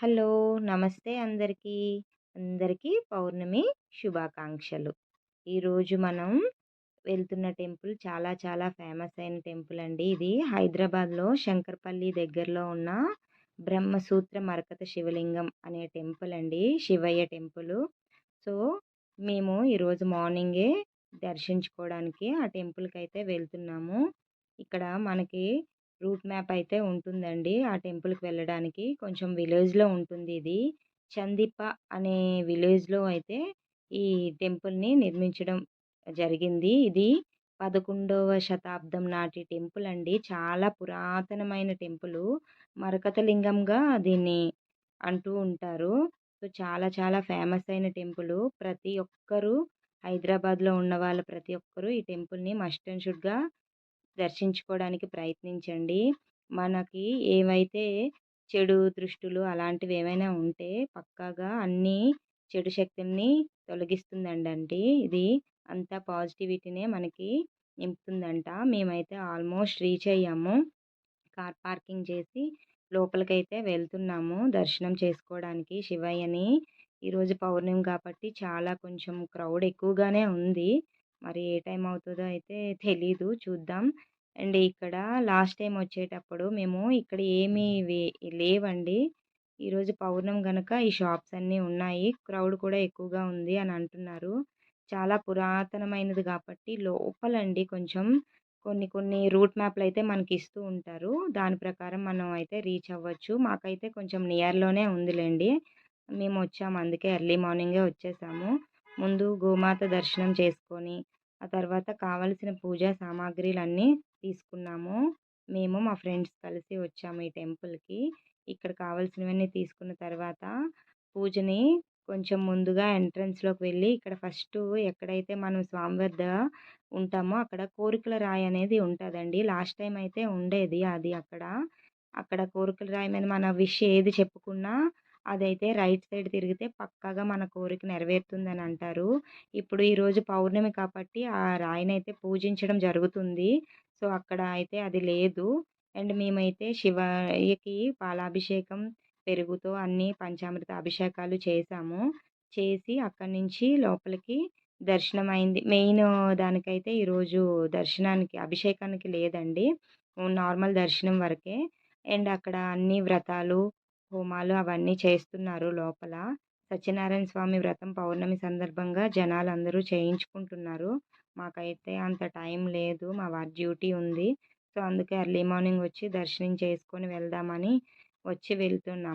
Hello! నమస్తే అందరికీ. అందరికీ పౌర్ణమి శుభాకాంక్షలు. ఈరోజు మనం వెళ్తున్న టెంపుల్ చాలా చాలా ఫేమస్ అయిన టెంపుల్ అండి. ఇది హైదరాబాద్‌లో శంకర్పల్లి దగ్గరలో ఉన్న బ్రహ్మసూత్ర మరకత శివలింగం అనే టెంపుల్ అండి. శివయ్య టెంపులు. సో, మేము ఈరోజు మార్నింగే దర్శించుకోవడానికి ఆ టెంపుల్‌కైతే వెళ్తున్నాము. ఇక్కడ మనకి రూట్ మ్యాప్ అయితే ఉంటుందండి. ఆ టెంపుల్‌కి వెళ్ళడానికి. కొంచెం విలేజ్‌లో ఉంటుంది ఇది. చందిప్ప అనే విలేజ్‌లో అయితే ఈ టెంపుల్‌ని నిర్మించడం జరిగింది. ఇది 11వ శతాబ్దం నాటి టెంపుల్ అండి. చాలా పురాతనమైన టెంపులు. మరకత లింగంగా దీన్ని అంటూ ఉంటారు. సో, చాలా చాలా ఫేమస్ అయిన టెంపులు. ప్రతి ఒక్కరూ హైదరాబాద్‌లో ఉన్నవాళ్ళు ప్రతి ఒక్కరూ ఈ టెంపుల్‌ని మస్ట్ అండ్ షుడ్‌గా దర్శించుకోవడానికి ప్రయత్నించండి. మనకి ఏవైతే చెడు దృష్టులు అలాంటివేవైనా ఉంటే పక్కాగా అన్నీ చెడు శక్తుల్ని తొలగిస్తుందండండి. ఇది అంతా పాజిటివిటీనే మనకి నింపుతుందంట. మేమైతే ఆల్మోస్ట్ రీచ్ అయ్యాము. కార్ పార్కింగ్ చేసి లోపలికైతే వెళ్తున్నాము దర్శనం చేసుకోవడానికి శివయ్యని. ఈరోజు పౌర్ణమి కాబట్టి చాలా కొంచెం క్రౌడ్ ఎక్కువగానే ఉంది. మరి ఏ టైం అవుతదో అయితే తెలీదు చూద్దాం. అండ్ ఇక్కడ లాస్ట్ టైమ్ వచ్చేటప్పుడు మేము ఇక్కడ ఏమీ లేవండి. ఈరోజు పౌర్ణమి గనక ఈ షాప్స్ అన్నీ ఉన్నాయి. క్రౌడ్ కూడా ఎక్కువగా ఉంది అని అంటున్నారు. చాలా పురాతనమైనది కాబట్టి లోపలండి కొంచెం కొన్ని కొన్ని రూట్ మ్యాప్‌లయితే మనకిస్తూ ఉంటారు. దాని ప్రకారం మనం అయితే రీచ్ అవ్వచ్చు. మాకైతే కొంచెం నియర్‌లోనే ఉందిలెండి. మేమొచ్చాము అందుకే ఎర్లీ మార్నింగే వచ్చేసాము. ముందు గోమాత దర్శనం చేసుకొని, ఆ తర్వాత కావాల్సిన పూజా సామాగ్రిలన్నీ తీసుకున్నాము. మేము మా ఫ్రెండ్స్ కలిసి వచ్చాము ఈ టెంపుల్‌కి. ఇక్కడ కావాల్సినవన్నీ తీసుకున్న తర్వాత పూజని కొంచెం ముందుగా ఎంట్రన్స్‌లోకి వెళ్ళి ఇక్కడ ఫస్టు ఎక్కడైతే మనం స్వామి వద్ద ఉంటామో అక్కడ కోరికల రాయి అనేది ఉంటదండి. లాస్ట్ టైమ్ అయితే ఉండేది అది అక్కడ. అక్కడ కోరికల రాయి మీద మన విష్ ఏది చెప్పుకున్నా అదైతే రైట్ సైడ్ తిరిగితే పక్కాగా మన కోరిక నెరవేరుతుందని అంటారు. ఇప్పుడు ఈరోజు పౌర్ణమి కాబట్టి ఆ రాయినైతే పూజించడం జరుగుతుంది. సో, అక్కడ అయితే అది లేదు. అండ్ మేమైతే శివయ్యకి పాలాభిషేకం, పెరుగుతో అన్నీ పంచామృత అభిషేకాలు చేశాము. చేసి అక్కడి నుంచి లోపలికి దర్శనమైంది. మెయిన్ దానికైతే ఈరోజు దర్శనానికి అభిషేకానికి లేదండి. నార్మల్ దర్శనం వరకే. అండ్ అక్కడ అన్ని వ్రతాలు, హోమాలు అవన్నీ చేస్తున్నారు లోపల. సత్యనారాయణ స్వామి వ్రతం పౌర్ణమి సందర్భంగా జనాలందరూ చేయించుకుంటున్నారు. మాకైతే అంత టైం లేదు. మా వారి డ్యూటీ ఉంది. సో, అందుకే ఎర్లీ మార్నింగ్ వచ్చి దర్శనం చేసుకొని వెళ్దామని వచ్చి వెళ్తున్నాం.